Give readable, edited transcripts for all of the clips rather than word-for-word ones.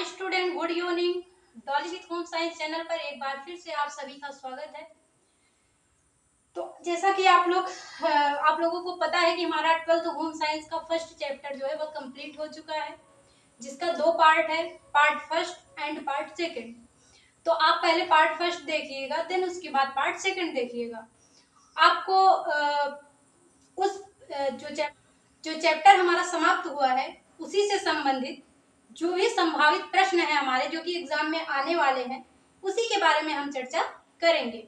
Hi student, good evening. Dolly with home science channel पर एक बार फिर से आप सभी का स्वागत है। तो जैसा कि आप लोगों को पता है कि हमारा 12th होम साइंस का फर्स्ट चैप्टर जो है वह कंप्लीट हो चुका है, जिसका 2 पार्ट है, part first and part second. तो आप पहले पार्ट फर्स्ट देखिएगा, देन उसके बाद पार्ट सेकंड देखिएगा। आपको जो चैप्टर हमारा समाप्त हुआ है उसी से संबंधित जो भी संभावित प्रश्न है हमारे, जो कि एग्जाम में आने वाले हैं, उसी के बारे में हम चर्चा करेंगे।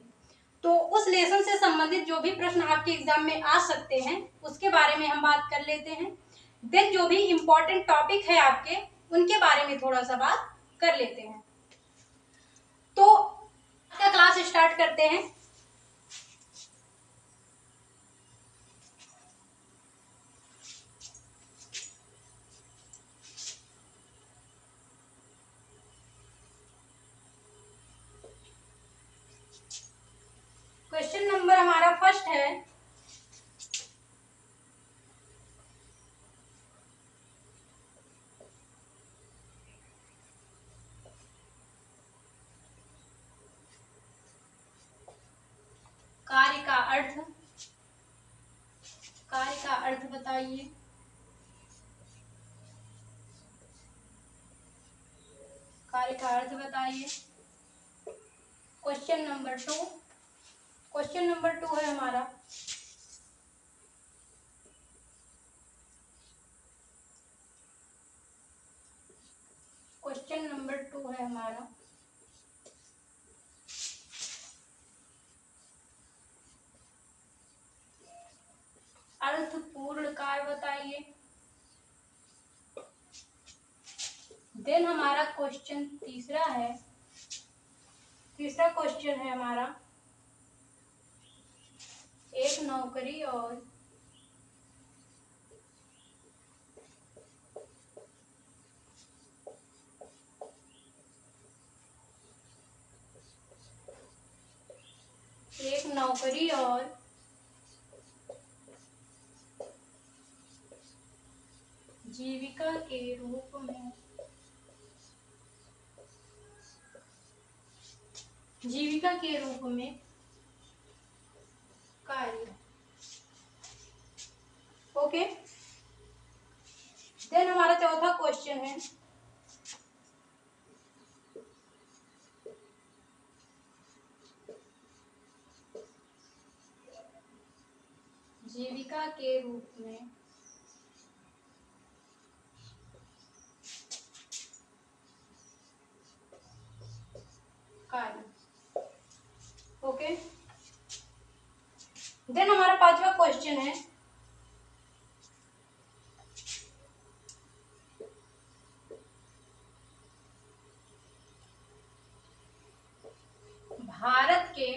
तो उस लेसन से संबंधित जो भी प्रश्न आपके एग्जाम में आ सकते हैं उसके बारे में हम बात कर लेते हैं। देन जो भी इम्पोर्टेंट टॉपिक है आपके, उनके बारे में थोड़ा सा बात कर लेते हैं। तो आपका क्लास स्टार्ट करते हैं। क्वेश्चन नंबर हमारा फर्स्ट है, कार्य का अर्थ। कार्य का अर्थ बताइए। कार्य का अर्थ बताइए। Question number 2। क्वेश्चन नंबर 2 है हमारा, क्वेश्चन नंबर 2 है हमारा, अर्थपूर्ण कार्य बताइए। देन हमारा क्वेश्चन तीसरा है, तीसरा क्वेश्चन है हमारा, एक नौकरी और जीविका के रूप में, जीविका के रूप में कार्य। ओके। देन हमारा चौथा क्वेश्चन है, जीविका के रूप में कार्य। ओके। देन हमारा पांचवा क्वेश्चन है, भारत के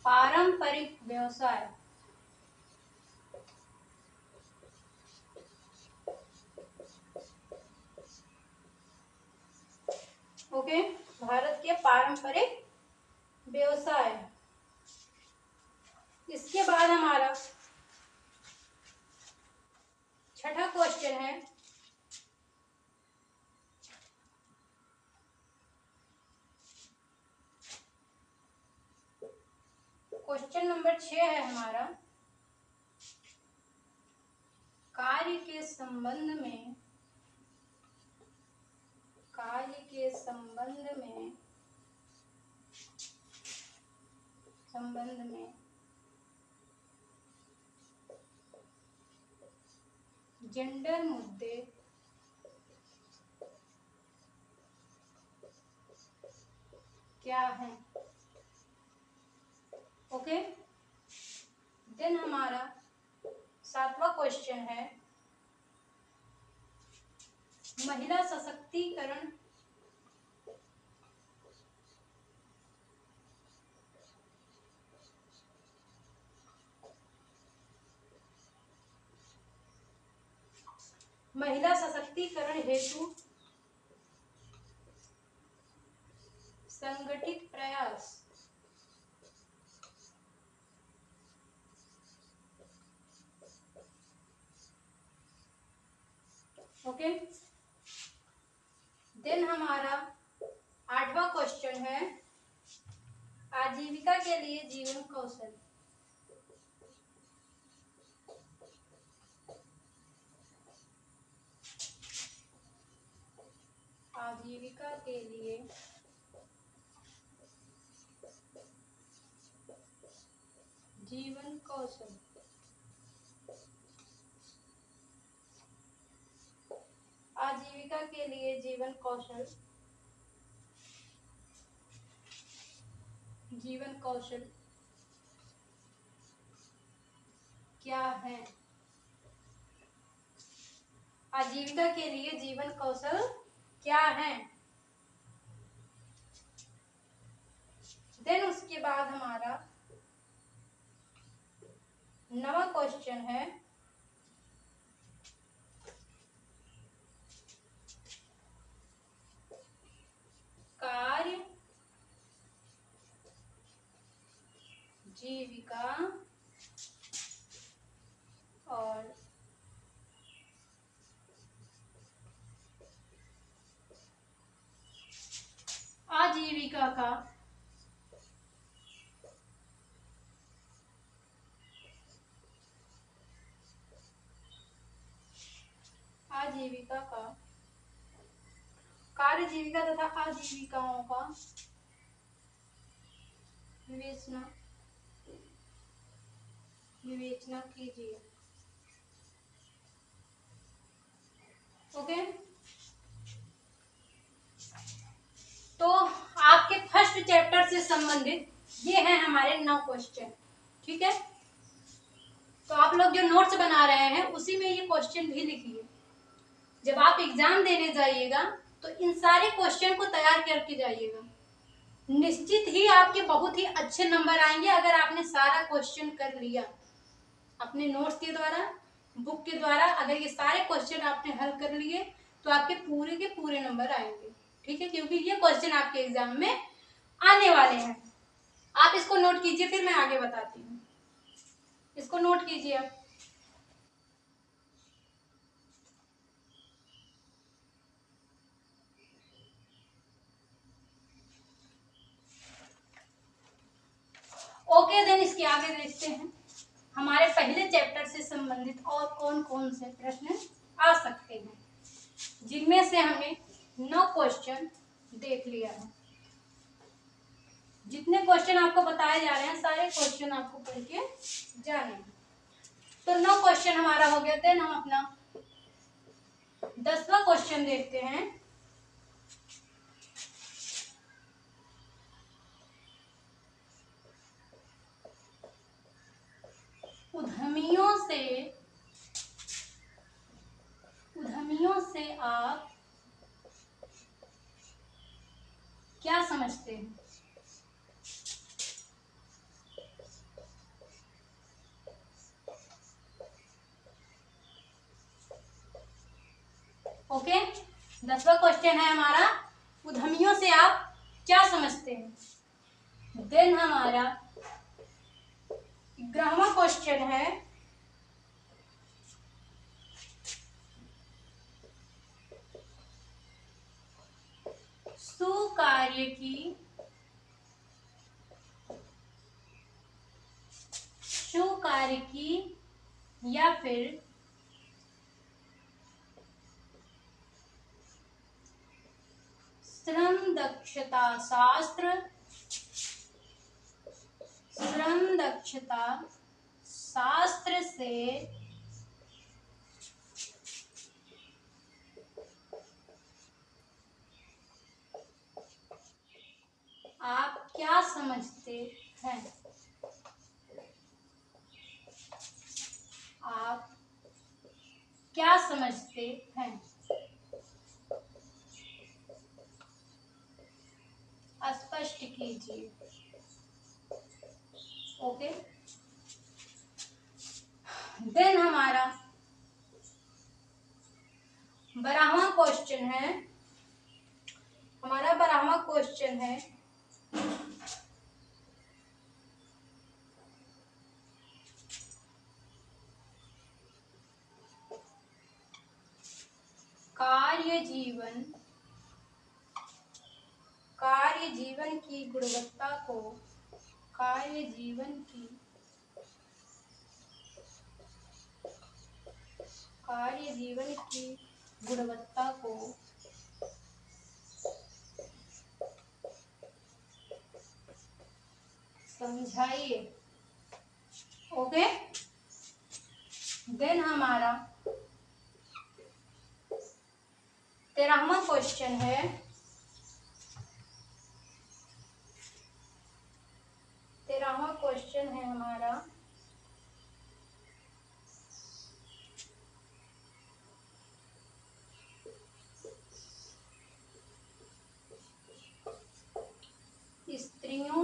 पारंपरिक व्यवसाय। ओके। भारत के पारंपरिक व्यवसाय। इसके बाद हमारा छठा क्वेश्चन है, क्वेश्चन नंबर 6 है हमारा, कार्य के संबंध में, कार्य के संबंध में जेंडर मुद्दे क्या है। ओके। देन हमारा सातवां क्वेश्चन है, महिला सशक्तिकरण। महिला सशक्तिकरण हेतु संगठित प्रयास। ओके, देन हमारा 8वां क्वेश्चन है आजीविका के लिए जीवन कौशल। आजीविका के लिए जीवन कौशल। आजीविका के लिए जीवन कौशल। जीवन कौशल क्या है? आजीविका के लिए जीवन कौशल क्या है? देन उसके बाद हमारा 9वां क्वेश्चन है कार्य जीविका और आजीविका का आजीविका का कार्य जीविका तथा आजीविकाओं का विवेचना कीजिए। ओके, तो आपके फर्स्ट चैप्टर से संबंधित ये हैं हमारे 9 क्वेश्चन। ठीक है, तो आप लोग जो नोट्स बना रहे हैं उसी में ये क्वेश्चन भी लिखिए। जब आप एग्जाम देने जाइएगा तो इन सारे क्वेश्चन को तैयार करके जाइएगा। निश्चित ही आपके बहुत ही अच्छे नंबर आएंगे अगर आपने सारा क्वेश्चन कर लिया अपने नोट्स के द्वारा, बुक के द्वारा। अगर ये सारे क्वेश्चन आपने हल कर लिए तो आपके पूरे के पूरे नंबर आएंगे। ठीक है, क्योंकि ये क्वेश्चन आपके एग्जाम में आने वाले हैं। आप इसको नोट कीजिए, फिर मैं आगे बताती हूँ। इसको नोट कीजिए आप। ओके, देन इसके आगे देखते हैं हमारे पहले चैप्टर से संबंधित और कौन कौन से प्रश्न आ सकते हैं, जिनमें से हमने 9 क्वेश्चन देख लिया है। जितने क्वेश्चन आपको बताए जा रहे हैं सारे क्वेश्चन आपको पढ़ के जाने हैं। तो 9 क्वेश्चन हमारा हो गया। देन हम अपना 10वां क्वेश्चन देखते हैं। उद्यमियों से आप क्या समझते हैं? ओके, 10वां क्वेश्चन है हमारा उद्यमियों से आप क्या समझते हैं। देन हमारा 11वां क्वेश्चन है सुकार्य की या फिर श्रम दक्षता शास्त्र से आप क्या समझते हैं? आप क्या समझते हैं? स्पष्ट कीजिए। ओके, देन हमारा 12वां क्वेश्चन है कार्य जीवन की गुणवत्ता को कार्य जीवन की गुणवत्ता को समझाइए। ओके, देन हमारा 13वां क्वेश्चन है। 13वां क्वेश्चन है हमारा स्त्रियों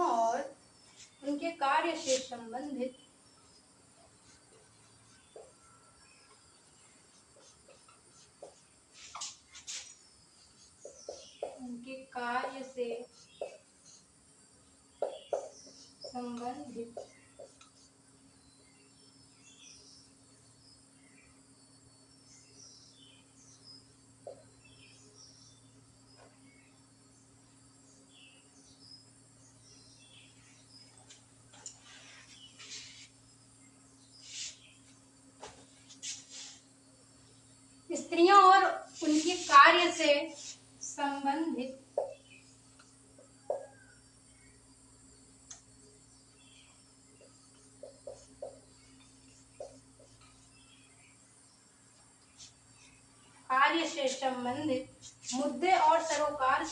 और उनके कार्य से संबंधित स्त्रियों और उनके कार्य से संबंधित मुद्दे और सरोकार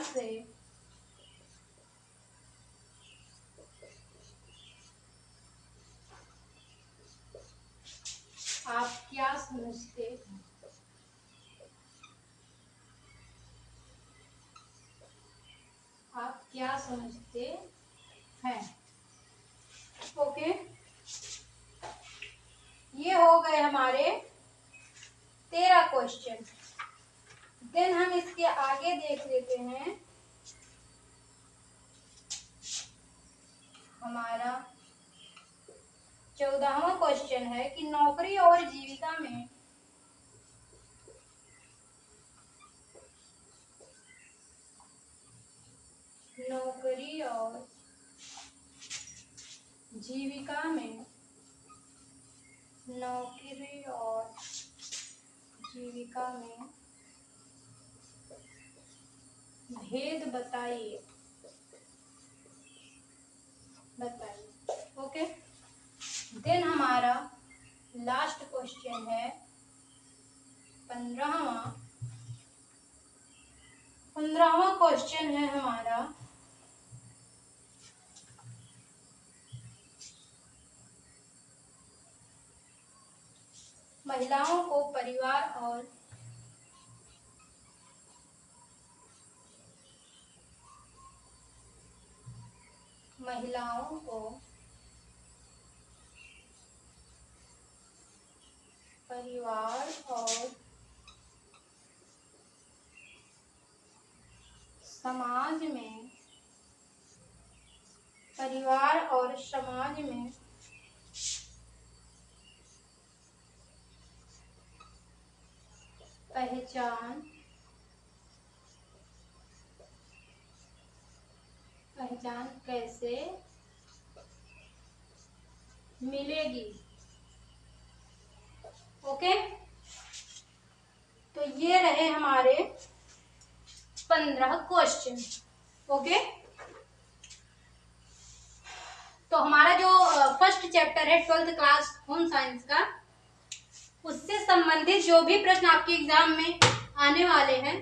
से आप क्या समझते हैं? ओके, ये हो गए हमारे 13 क्वेश्चन। देन हम इसके आगे देख लेते हैं हमारा 14वां क्वेश्चन है कि नौकरी और जीविका में भेद बताइए। ओके, देन हमारा लास्ट क्वेश्चन है 15वां क्वेश्चन है हमारा महिलाओं को परिवार और समाज में पहचान कैसे मिलेगी। ओके, तो ये रहे हमारे 15 क्वेश्चन। ओके, तो हमारा जो फर्स्ट चैप्टर है 12th क्लास होम साइंस का, उससे संबंधित जो भी प्रश्न आपके एग्जाम में आने वाले हैं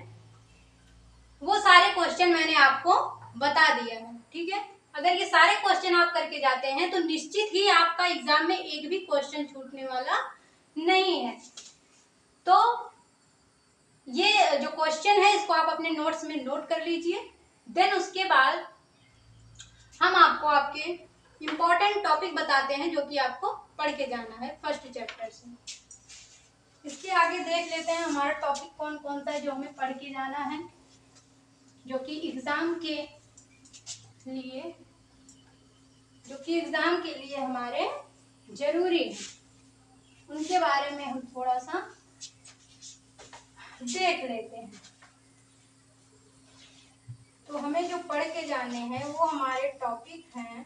वो सारे क्वेश्चन मैंने आपको बता दिया है। ठीक है, अगर ये सारे क्वेश्चन आप करके जाते हैं तो निश्चित ही आपका एग्जाम में एक भी क्वेश्चन छूटने वाला नहीं है। तो ये जो क्वेश्चन है इसको आप अपने नोट्स में नोट कर लीजिए। देन उसके बाद हम आपको आपके इम्पोर्टेंट टॉपिक बताते हैं जो कि आपको पढ़ के जाना है फर्स्ट चैप्टर से। इसके आगे देख लेते हैं हमारा टॉपिक कौन कौन सा है जो हमें पढ़ के जाना है, जो कि एग्जाम के लिए हमारे जरूरी है, उनके बारे में हम थोड़ा सा देख लेते हैं। तो हमें जो पढ़ के जाने हैं वो हमारे टॉपिक हैं,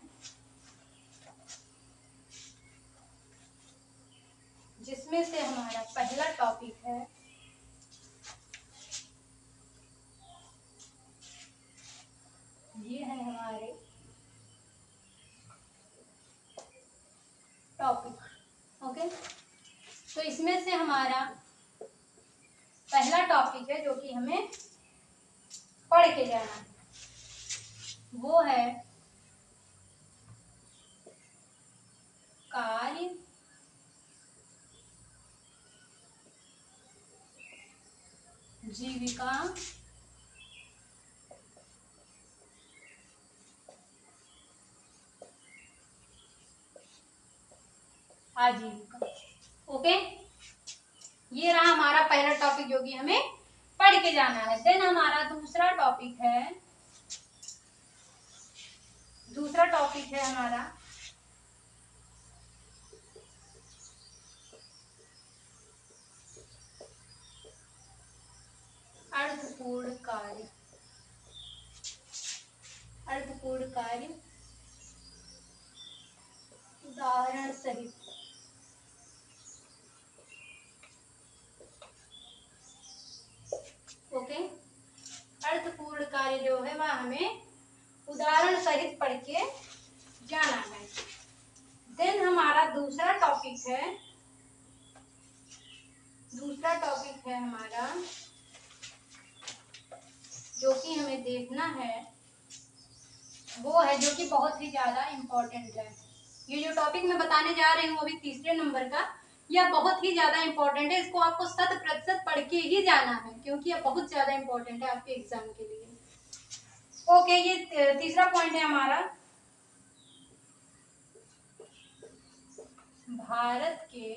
जिसमें से हमारा पहला टॉपिक है ये है हमारे टॉपिक। ओके, तो इसमें से हमारा पहला टॉपिक है जो कि हमें पढ़ के जाना है, वो है कार्य जीविका आजीविका। ओके, ये रहा हमारा पहला टॉपिक जो कि हमें पढ़ के जाना है। देन हमारा दूसरा टॉपिक है हमारा अर्थपूर्ण कार्य। उदाहरण सहित। ओके, अर्थपूर्ण कार्य जो है वह हमें उदाहरण सहित पढ़ के जाना है। देन हमारा दूसरा टॉपिक है हमारा जो कि हमें देखना है, वो है जो कि बहुत ही ज्यादा इम्पोर्टेंट है। ये जो टॉपिक मैं बताने जा रही हूँ अभी तीसरे नंबर का, यह बहुत ही ज्यादा इम्पोर्टेंट है। इसको आपको 100% पढ़ के ही जाना है, क्योंकि यह बहुत ज्यादा इम्पोर्टेंट है आपके एग्जाम के लिए। ओके, ये तीसरा पॉइंट है हमारा भारत के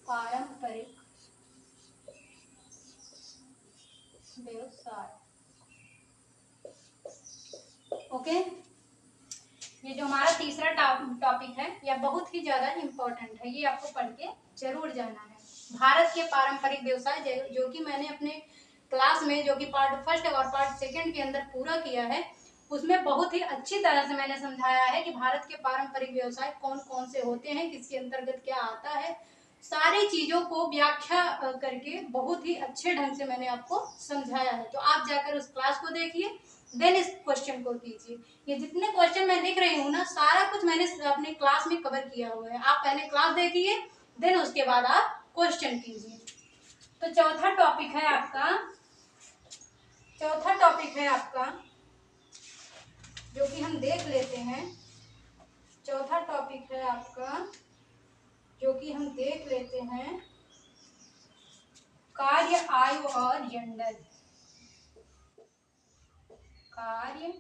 पारंपरिक व्यवसाय। ओके, ये जो हमारा तीसरा टॉपिक है यह बहुत ही ज्यादा इम्पोर्टेंट है, ये आपको पढ़ के जरूर जाना है। भारत के पारंपरिक व्यवसाय जो कि मैंने अपने क्लास में जो कि पार्ट फर्स्ट और पार्ट सेकंड के अंदर पूरा किया है, उसमें बहुत ही अच्छी तरह से मैंने समझाया है कि भारत के पारंपरिक व्यवसाय कौन कौन से होते हैं, किसके अंतर्गत क्या आता है, सारी चीजों को व्याख्या करके बहुत ही अच्छे ढंग से मैंने आपको समझाया है। तो आप जाकर उस क्लास को देखिए, देन इस क्वेश्चन को कीजिए। ये जितने क्वेश्चन मैं लिख रही हूँ ना, सारा कुछ मैंने अपने क्लास में कवर किया हुआ है। आप पहले क्लास देखिए, देन उसके बाद आप क्वेश्चन कीजिए। तो चौथा टॉपिक है आपका जो कि हम देख लेते हैं। चौथा टॉपिक है आपका जो कि हम देख लेते हैं, कार्य, आयु और जेंडर। कार्य,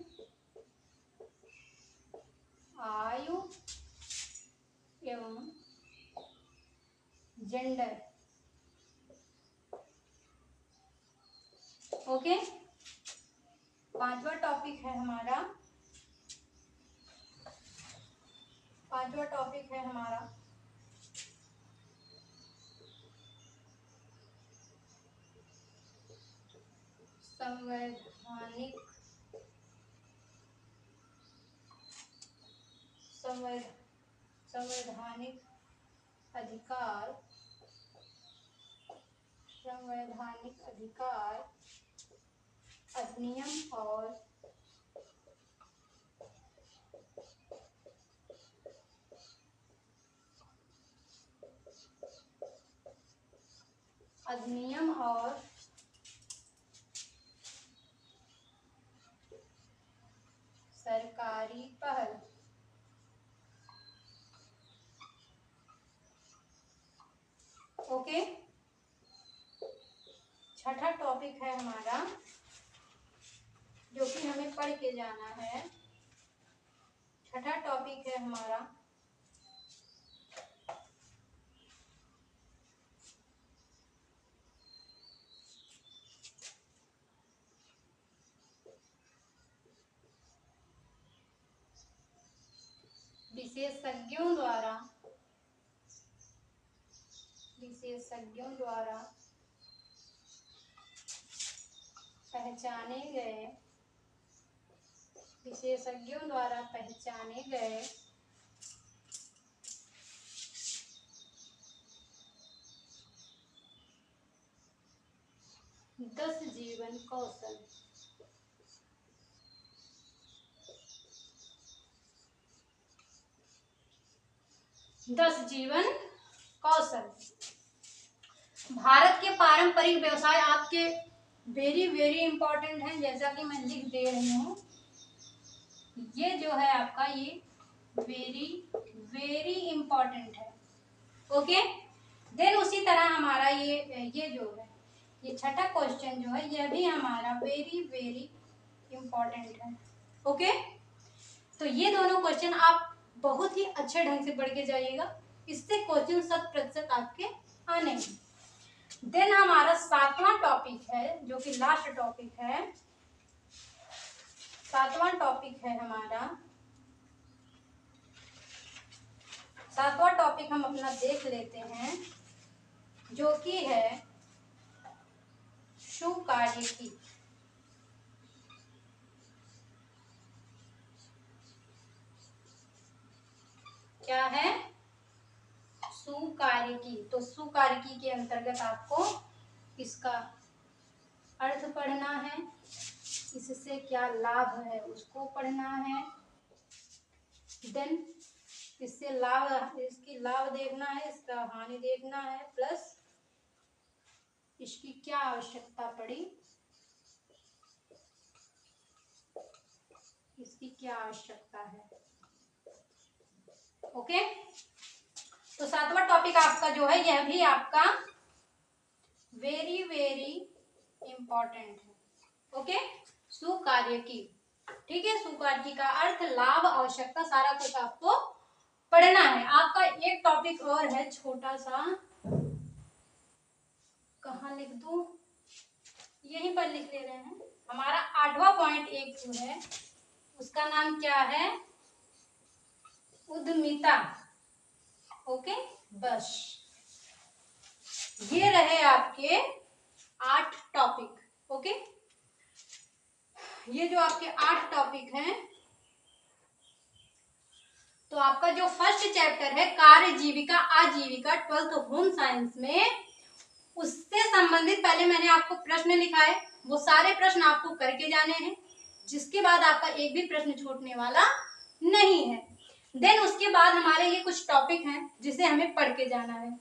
आयु एवं जेंडर। ओके, पांचवा टॉपिक है हमारा संवैधानिक अधिकार अधिनियम और सरकारी पहल। ओके, छठा टॉपिक है हमारा जो कि हमें पढ़ के जाना है। छठा टॉपिक है हमारा विशेषज्ञों द्वारा पहचाने गए 10 जीवन कौशल। 10 जीवन कौशल। भारत के पारंपरिक व्यवसाय आपके वेरी वेरी इंपॉर्टेंट हैं, जैसा कि मैं लिख दे रही हूँ। ये जो है आपका ये वेरी वेरी इंपॉर्टेंट है। ओके, देन उसी तरह हमारा ये जो है ये छठा क्वेश्चन जो है यह भी हमारा वेरी वेरी इंपॉर्टेंट है। ओके, तो ये दोनों क्वेश्चन आप बहुत ही अच्छे ढंग से पढ़ के जाइएगा, इससे क्वेश्चन 100% आपके आने हैं। देन हमारा सातवां टॉपिक है जो कि लास्ट टॉपिक है। सातवां टॉपिक है हमारा, सातवां टॉपिक हम अपना देख लेते हैं जो कि है सुकार्यकी। क्या है? सुकार्यकी। तो सुकार्यकी के अंतर्गत आपको इसका अर्थ पढ़ना है, इससे क्या लाभ है उसको पढ़ना है, देन इससे इसकी लाभ देखना है, इसका हानि देखना है, प्लस इसकी क्या आवश्यकता पड़ी, इसकी क्या आवश्यकता है। ओके, तो सातवां टॉपिक आपका जो है यह भी आपका वेरी वेरी इंपॉर्टेंट है। ओके, सुकार्यकी। ठीक है, सुकार्यकी का अर्थ, लाभ, आवश्यकता, सारा कुछ आपको पढ़ना है। आपका एक टॉपिक और है छोटा सा, कहाँ लिख दूं, यहीं पर लिख ले रहे हैं। हमारा 8वां पॉइंट एक जो है उसका नाम क्या है? उद्यमिता। ओके, बस ये रहे आपके 8 टॉपिक। ओके, ये जो आपके 8 टॉपिक हैं, तो आपका जो फर्स्ट चैप्टर है कार्य जीविका आजीविका 12th होम साइंस में, उससे संबंधित पहले मैंने आपको प्रश्न लिखा है, वो सारे प्रश्न आपको करके जाने हैं, जिसके बाद आपका एक भी प्रश्न छूटने वाला नहीं है। देन उसके बाद हमारे ये कुछ टॉपिक हैं जिसे हमें पढ़ के जाना है।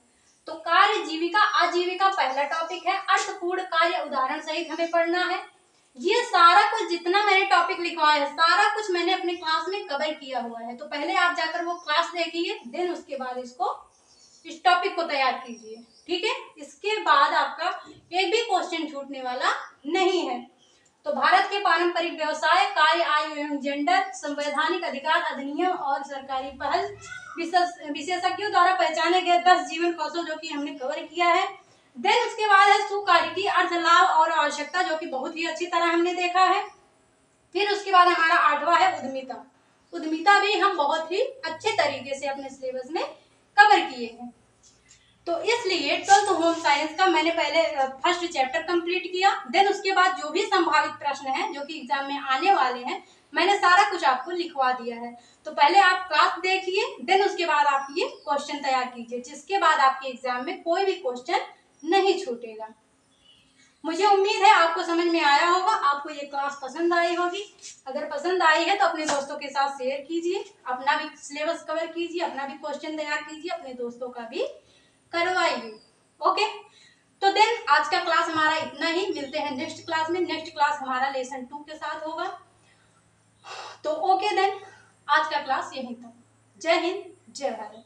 तो कार्य जीविका आजीविका पहला टॉपिक है, अर्थपूर्ण कार्य उदाहरण सहित हमें पढ़ना है। ये सारा कुछ जितना मैंने टॉपिक लिखवाया है सारा कुछ मैंने अपने क्लास में कवर किया हुआ है, तो पहले आप जाकर वो क्लास देखिए, देन उसके बाद इस टॉपिक को तैयार कीजिए। ठीक है, इसके बाद आपका एक भी क्वेश्चन छूटने वाला नहीं है। तो भारत के पारंपरिक व्यवसाय, कार्य, आयु एवं जेंडर, संवैधानिक अधिकार अधिनियम और सरकारी पहल, विशेषज्ञों द्वारा पहचाने गए 10 जीवन कौशल जो कि हमने कवर किया है। देन उसके बाद है सुकार्यकी, अर्थ, लाभ और आवश्यकता, जो कि बहुत ही अच्छी तरह हमने देखा है। फिर उसके बाद हमारा 8वां है उद्यमिता। उद्यमिता भी हम बहुत ही अच्छे तरीके से अपने सिलेबस में कवर किए हैं। तो इसलिए 12th होम साइंस का मैंने पहले फर्स्ट चैप्टर कंप्लीट किया। देन उसके बाद जो भी संभावित प्रश्न हैं जो कि एग्जाम में आने वाले हैं, मैंने सारा कुछ आपको लिखवा दिया है। तो पहले आप क्लास देखिए, देन उसके बाद आप ये क्वेश्चन तैयार कीजिए, जिसके बाद आपके एग्जाम में कोई भी क्वेश्चन नहीं छूटेगा। मुझे उम्मीद है आपको समझ में आया होगा, आपको ये क्लास पसंद आई होगी। अगर पसंद आई है तो अपने दोस्तों के साथ शेयर कीजिए, अपना भी सिलेबस कवर कीजिए, अपना भी क्वेश्चन तैयार कीजिए, अपने दोस्तों का भी करवाइए। ओके, तो देन आज का क्लास हमारा इतना ही। मिलते हैं नेक्स्ट क्लास में। नेक्स्ट क्लास हमारा लेसन 2 के साथ होगा। तो ओके देन, आज का क्लास यहीं तक। जय हिंद, जय भारत।